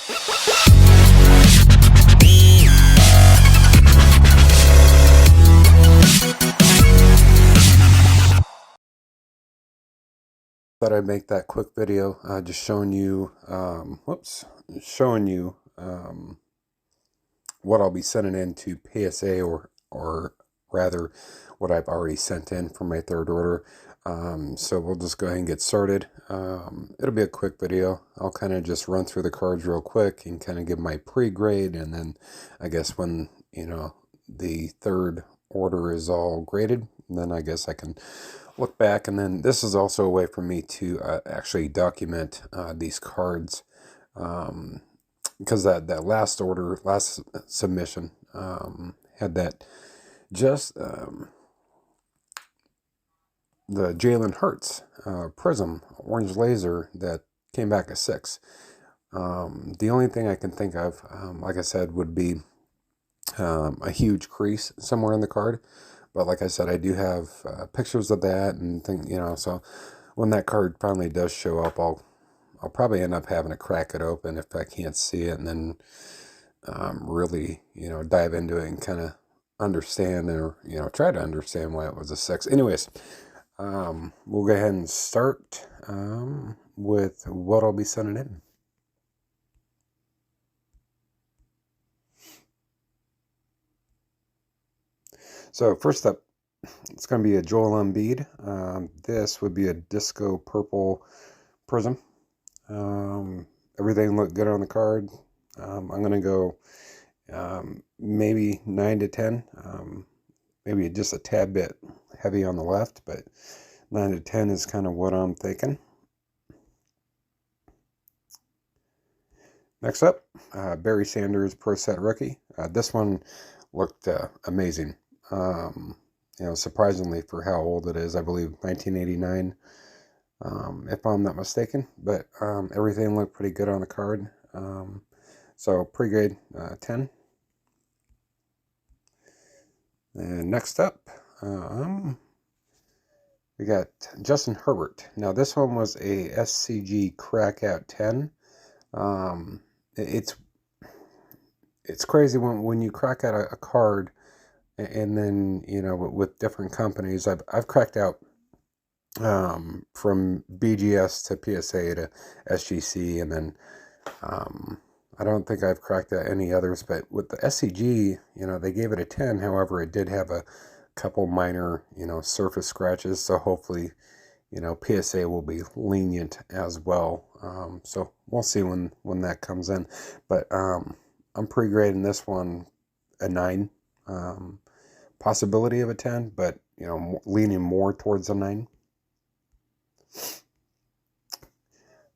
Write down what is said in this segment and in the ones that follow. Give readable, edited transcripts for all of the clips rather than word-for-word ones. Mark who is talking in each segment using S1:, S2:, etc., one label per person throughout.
S1: Thought I'd make that quick video, just showing you, showing you what I'll be sending in to PSA, or rather, what I've already sent in for my third order. So we'll just go ahead and get started. It'll be a quick video. I'll kind of just run through the cards real quick and kind of give my pre-grade, and then I guess when the third order is all graded, then I guess I can look back. And then this is also a way for me to actually document these cards, because that last submission had that just the Jalen Hurts Prism Orange Laser that came back a 6. The only thing I can think of, like I said, would be a huge crease somewhere in the card. But like I said, I do have pictures of that and so when that card finally does show up, I'll probably end up having to crack it open if I can't see it, and then really, dive into it and kind of understand, or, try to understand why it was a 6. Anyways, we'll go ahead and start with what I'll be sending in. So first up, it's going to be a Joel Embiid. This would be a Disco Purple Prism. Everything looked good on the card. I'm going to go maybe 9 to 10. Maybe just a tad bit heavy on the left, but 9 to 10 is kind of what I'm thinking. Next up, Barry Sanders Pro Set Rookie. This one looked amazing. Surprisingly for how old it is. I believe 1989, if I'm not mistaken. But everything looked pretty good on the card. So pre-grade 10. And next up, we got Justin Herbert. Now this one was a SCG Crackout 10. It's crazy when you crack out a card, and then with different companies. I've cracked out from BGS to PSA to SGC, and then I don't think I've cracked out any others. But with the SCG, they gave it a 10. However, it did have a couple minor surface scratches, so hopefully PSA will be lenient as well. So we'll see when that comes in. But I'm pre-grading this one a 9. Possibility of a 10, but leaning more towards a 9.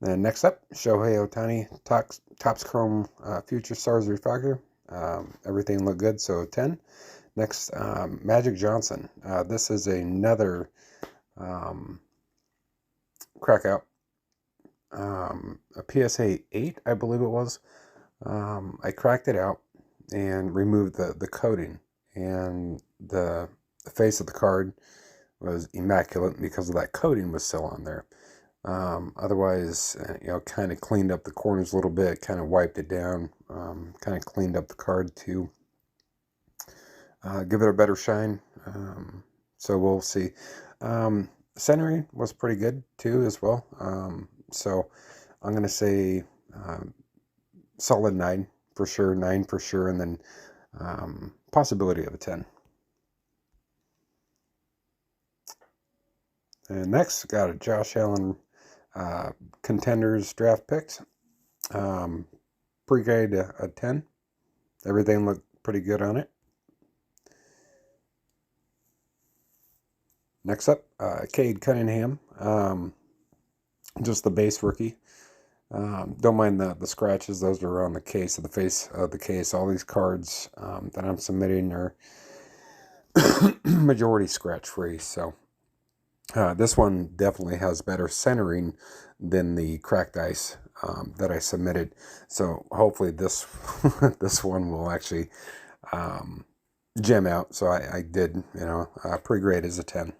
S1: Then next up, Shohei Ohtani Topps Chrome Future Stars Refractor. Everything looked good, so 10. Next, Magic Johnson. This is another crackout. A PSA 8, I believe it was. I cracked it out and removed the coating, and the face of the card was immaculate because of that coating was still on there. Otherwise, kind of cleaned up the corners a little bit, kind of wiped it down, kind of cleaned up the card to give it a better shine. So we'll see. Centering was pretty good too as well. So I'm going to say solid 9 for sure, 9 for sure, and then possibility of a 10. And next, got a Josh Allen Contenders draft picks. Pre-grade a 10. Everything looked pretty good on it. Next up, Cade Cunningham. Just the base rookie. Don't mind the scratches. Those are on the case of the face of the case. All these cards that I'm submitting are majority scratch free. So this one definitely has better centering than the cracked ice that I submitted. So hopefully this this one will actually gem out. So I did, pre-grade as a 10.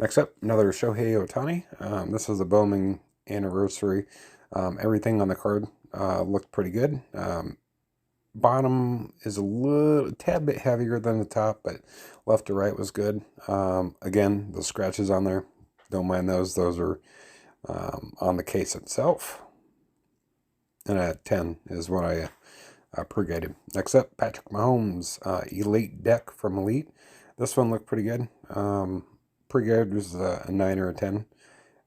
S1: Next up, another Shohei Ohtani. This is the Bowman anniversary. Everything on the card looked pretty good. Bottom is a tad bit heavier than the top, but left to right was good. Again, the scratches on there, don't mind those. Those are on the case itself. And at 10 is what I pre-graded. Next up, Patrick Mahomes, Elite deck from Elite. This one looked pretty good. Pre-graded was a 9 or a 10.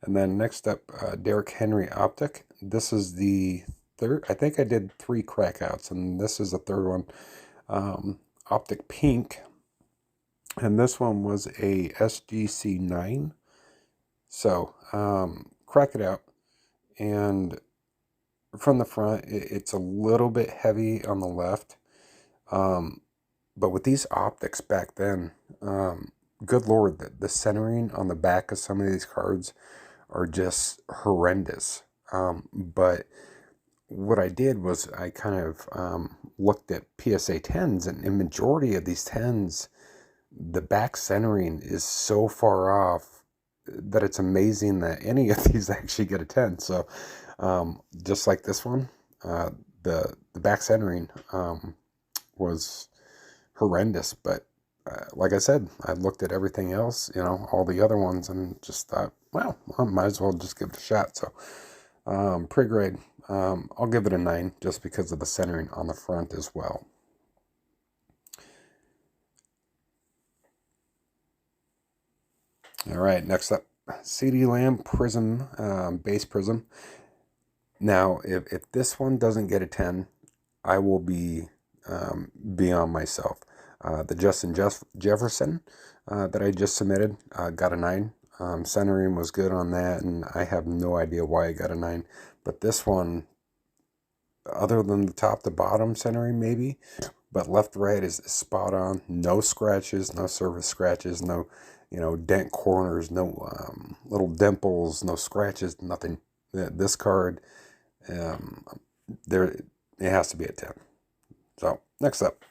S1: And then next up, Derrick Henry Optic. This is the third. I think I did 3 crackouts, and this is the third one. Optic Pink. And this one was a SGC 9. So, crack it out. And from the front, it's a little bit heavy on the left. But with these optics back then, good Lord, the centering on the back of some of these cards are just horrendous. But what I did was I kind of looked at PSA 10s, and in majority of these 10s, the back centering is so far off that it's amazing that any of these actually get a 10. So just like this one, the back centering was horrendous. But like I said, I looked at everything else, all the other ones, and just thought, well, I might as well just give it a shot. So pre-grade, I'll give it a 9 just because of the centering on the front as well. All right, next up, CD Lamb Prism, base Prism. Now, if this one doesn't get a 10, I will be beyond myself. The Justin Jefferson that I just submitted got a 9. Centering was good on that, and I have no idea why I got a 9. But this one, other than the top to bottom centering maybe, but left to right is spot on. No scratches, no surface scratches, no dent corners, no little dimples, no scratches, nothing. This card, there it has to be a 10. So next up.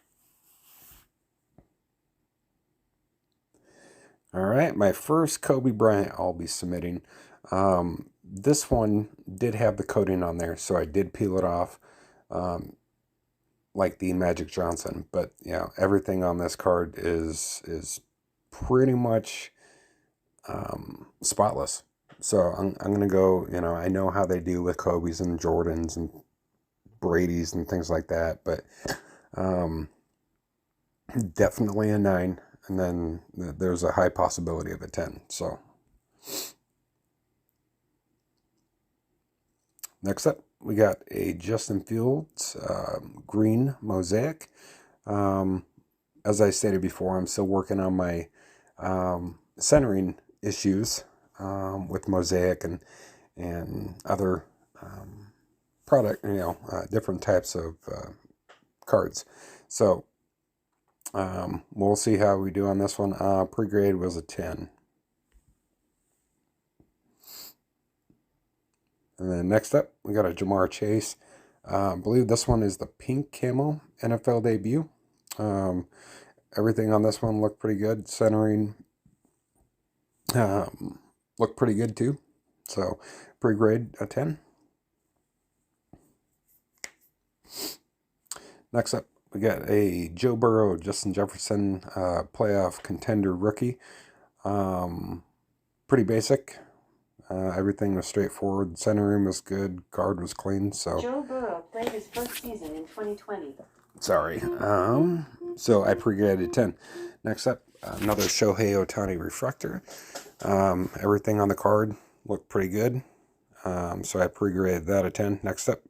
S1: All right, my first Kobe Bryant I'll be submitting. This one did have the coating on there, so I did peel it off, like the Magic Johnson. But everything on this card is pretty much spotless. So I'm gonna go. I know how they do with Kobe's and Jordans and Brady's and things like that, but definitely a 9. And then there's a high possibility of a 10. So next up, we got a Justin Fields green mosaic. As I stated before, I'm still working on my centering issues with mosaic and other product, different types of cards. So we'll see how we do on this one. Pre-grade was a 10. And then next up, we got a Jamar Chase. I believe this one is the pink camo NFL debut. Everything on this one looked pretty good. Centering looked pretty good too. So pre-grade a 10. Next up, we got a Joe Burrow, Justin Jefferson playoff contender rookie. Pretty basic. Everything was straightforward. Centering was good. Guard was clean. So
S2: Joe Burrow played his first season in 2020.
S1: Sorry. So I pre-graded 10. Next up, another Shohei Ohtani refractor. Everything on the card looked pretty good. So I pre-graded that a 10. Next up,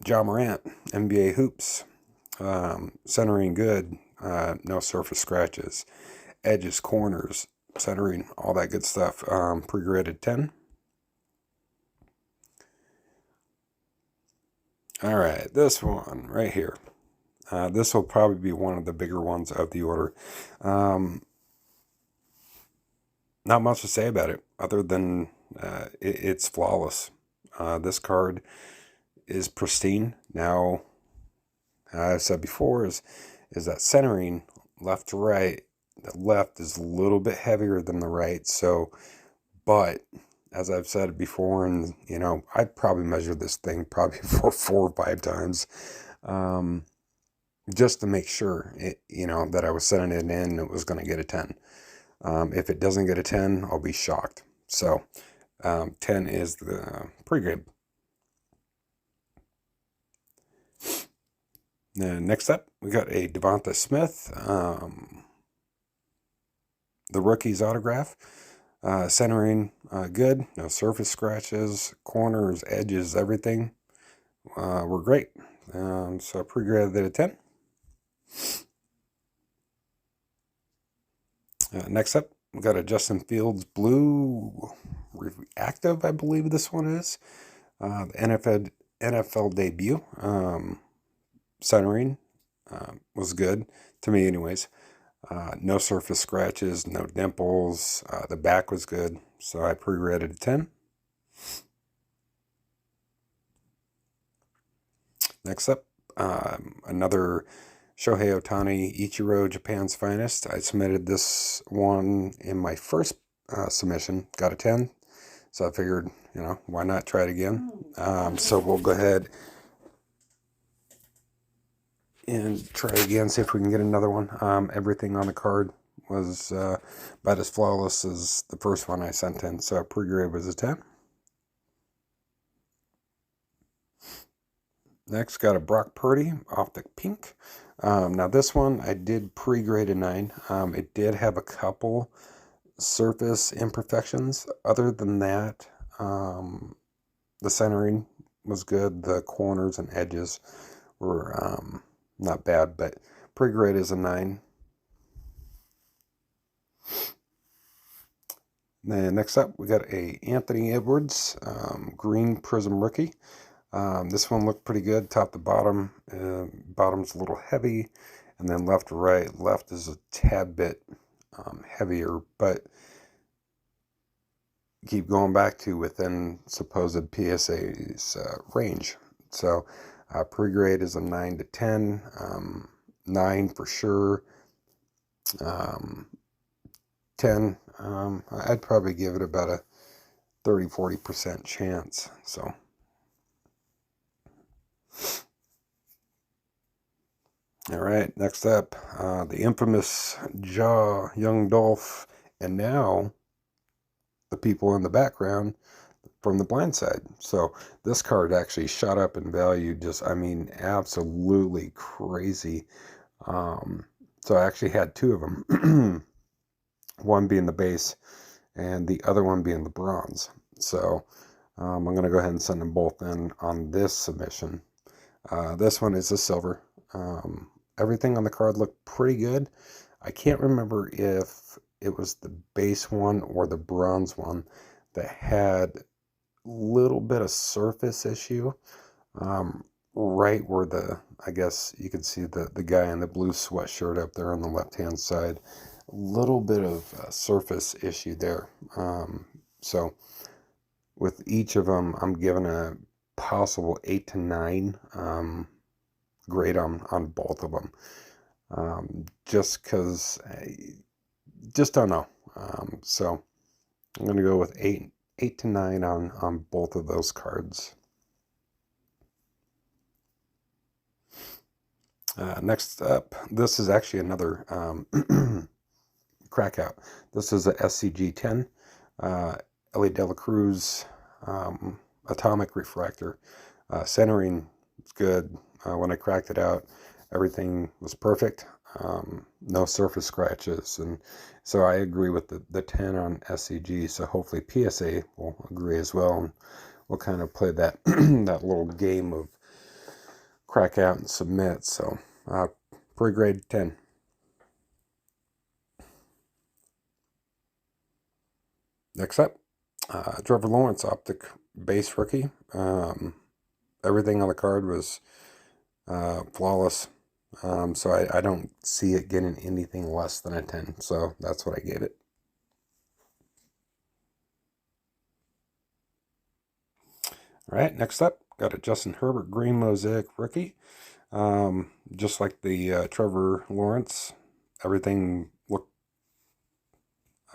S1: John Morant, NBA hoops. Centering good. No surface scratches. Edges, corners, centering, all that good stuff. Pre-graded 10. All right, this one right here. This will probably be one of the bigger ones of the order. Not much to say about it other than it's flawless. This card is pristine. Now, I said before, is that centering left to right, the left is a little bit heavier than the right. So, but as I've said before, and you know, I probably measured this thing probably for 4 or 5 times, just to make sure it, you know, that I was setting it in and it was going to get a 10. If it doesn't get a 10, I'll be shocked. So 10 is the pre-grade. Next up, we got a Devonta Smith, the rookie's autograph. Centering good, no surface scratches, corners, edges, everything were great. So pre-graded at a 10. Next up, we got a Justin Fields blue reactive, I believe this one is. The NFL debut. Centering was good, to me anyways. No surface scratches, no dimples. The back was good, so I pre-graded a 10. Next up, another Shohei Ohtani Ichiro Japan's Finest. I submitted this one in my first submission, got a 10. So I figured, you know, why not try it again? So we'll go ahead and try again, see if we can get another one. Everything on the card was about as flawless as the first one I sent in, so pre-grade was a 10. Next, got a Brock Purdy Optic Pink. Now this one I did pre-grade a 9. It did have a couple surface imperfections. Other than that, the centering was good. The corners and edges were not bad, but pre-grade is a 9. Then next up, we got a Anthony Edwards green prism rookie. This one looked pretty good, top to bottom. Bottom's a little heavy, and then left to right. Left is a tad bit heavier, but keep going back to within supposed PSA's range. So pre-grade is a 9 to 10, 9 for sure, 10. I'd probably give it about a 30-40% chance. So. All right, next up, the infamous Young Dolph, and now the people in the background from the blind side. So this card actually shot up in value, just, I mean, absolutely crazy. So I actually had 2 of them, one being the base and the other one being the bronze. So I'm going to go ahead and send them both in on this submission. This one is a silver. Everything on the card looked pretty good. I can't remember if it was the base one or the bronze one that had a little bit of surface issue. Right where I guess you can see the guy in the blue sweatshirt up there on the left-hand side. A little bit of surface issue there. So with each of them, I'm giving a possible 8 to 9 grade on both of them. Just because I just don't know. So I'm going to go with 8 to 9 on both of those cards. Next up, this is actually another crack out. This is a SCG 10 Ellie De La Cruz Atomic Refractor. Centering is good. When I cracked it out, everything was perfect. No surface scratches, and so I agree with the 10 on SCG. So hopefully PSA will agree as well, and we'll kind of play that that little game of crack out and submit. So pre-grade 10. Next up, Trevor Lawrence Optic Base Rookie. Everything on the card was flawless. So I don't see it getting anything less than a 10. So that's what I gave it. All right, next up, got a Justin Herbert Green Mosaic Rookie. Just like the Trevor Lawrence, everything looked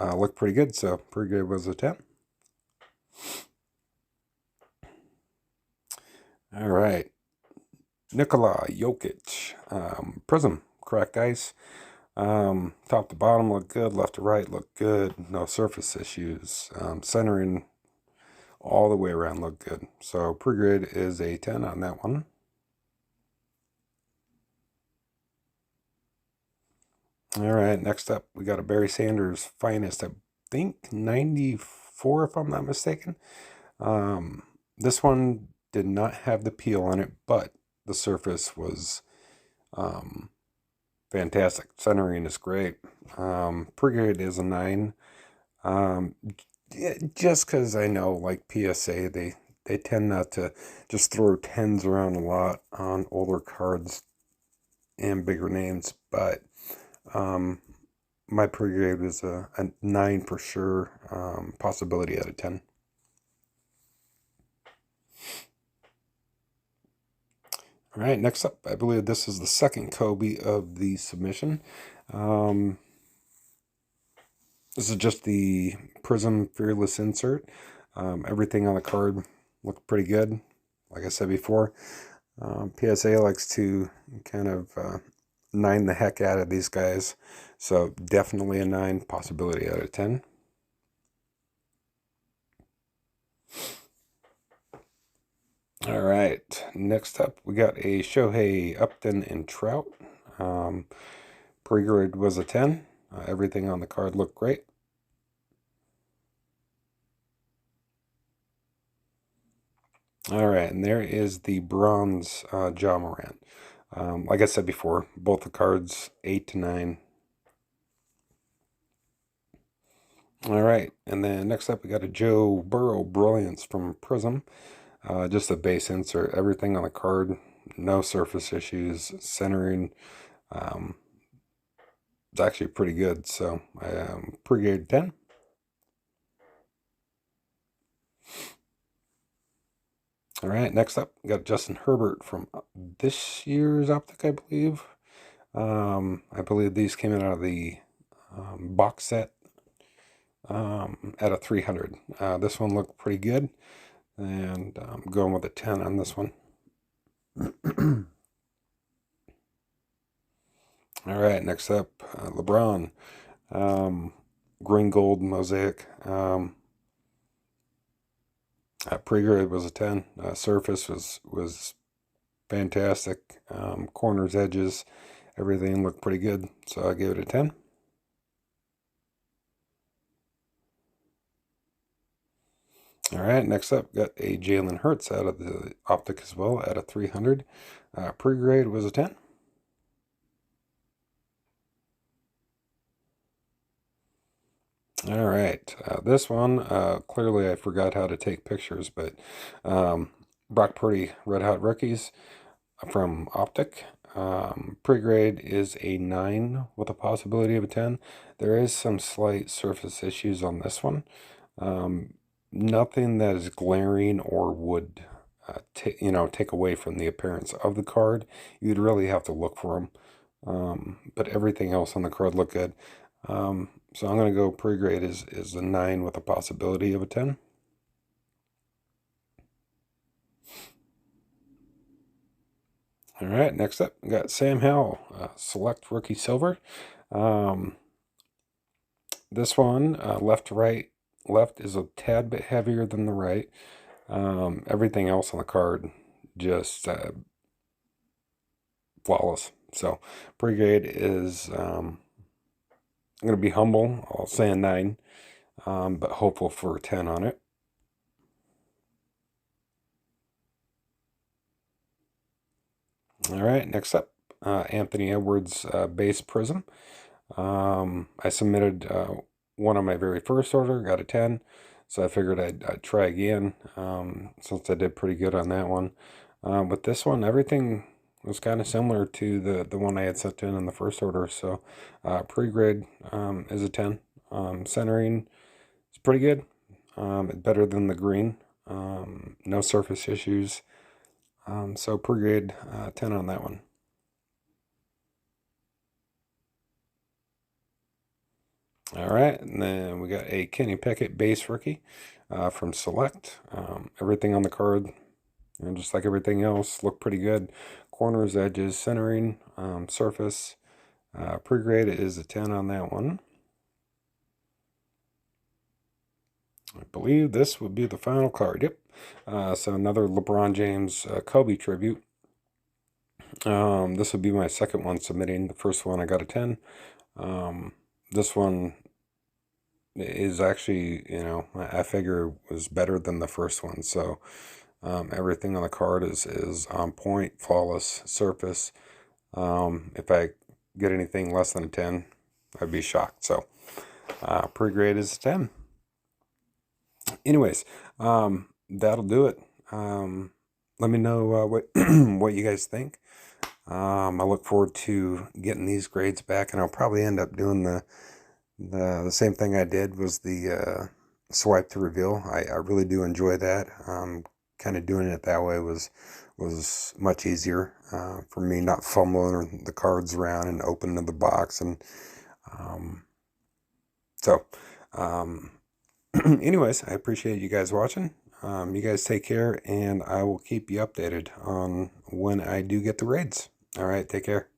S1: looked pretty good, so pre-grade was a 10. All right. Nikola Jokic, Prism, cracked ice. Top to bottom looked good, left to right looked good, no surface issues. Centering all the way around looked good. So pre-grade is a 10 on that one. All right, next up we got a Barry Sanders Finest, I think 94 if I'm not mistaken. This one did not have the peel on it, but the surface was fantastic. Centering is great. Pre-grade is a 9. Just because I know, like PSA, they tend not to just throw 10s around a lot on older cards and bigger names, but my pre-grade was a 9 for sure, possibility out of 10. All right, next up, I believe this is the second Kobe of the submission. This is just the Prism Fearless insert. Everything on the card looked pretty good. Like I said before, PSA likes to kind of 9 the heck out of these guys. So definitely a 9, possibility out of 10. All right, next up we got a Shohei Upton and Trout. Pre-grade was a 10. Everything on the card looked great. All right, and there is the bronze Ja Morant. Like I said before, both the cards 8 to 9. All right, and then next up we got a Joe Burrow Brilliance from Prism. Just a base insert. Everything on the card, no surface issues. Centering, it's actually pretty good. So pre-grade 10. All right, next up we got Justin Herbert from this year's Optic, I believe. I believe these came out of the box set at a 300. This one looked pretty good, and I'm going with a 10 on this one. All right, next up, LeBron, green gold mosaic. Pre-grade was a 10. Surface was fantastic. Corners, edges, everything looked pretty good, so I gave it a 10. All right, next up, got a Jalen Hurts out of the Optic as well at a 300. Pre-grade was a 10. All right, this one, clearly I forgot how to take pictures, but Brock Purdy Red Hot Rookies from Optic. Pre-grade is a 9 with a possibility of a 10. There is some slight surface issues on this one. Nothing that is glaring or would take away from the appearance of the card. You'd really have to look for them. But everything else on the card looked good. So I'm going to go pre-grade is a 9 with a possibility of a 10. All right, next up, we got Sam Howell, Select Rookie Silver. This one, left to right. Left is a tad bit heavier than the right. Everything else on the card just flawless. So pre-grade is, I'm going to be humble. I'll say a 9, but hopeful for a 10 on it. All right, next up, Anthony Edwards base prism. I submitted one on my very first order, got a 10, so I figured I'd try again since I did pretty good on that one. With this one, everything was kind of similar to the one I had sent in the first order, so pre-grade is a 10. Centering is pretty good, better than the green, no surface issues. So pre-grade 10 on that one. All right, and then we got a Kenny Pickett base rookie from Select. Everything on the card, just like everything else, looked pretty good. Corners, edges, centering, surface. Pre-grade is a 10 on that one. I believe this would be the final card. Yep. So another LeBron James Kobe tribute. This would be my second one submitting. The first one I got a 10. This one is actually, I figure was better than the first one. So everything on the card is on point, flawless surface. If I get anything less than a 10, I'd be shocked. So pre-grade is a 10. Anyways, that'll do it. Let me know what what you guys think. I look forward to getting these grades back, and I'll probably end up doing the same thing I did was the swipe to reveal. I really do enjoy that. Kind of doing it that way was much easier for me, not fumbling the cards around and opening the box. And so, anyways, I appreciate you guys watching. You guys take care, and I will keep you updated on when I do get the raids. All right, take care.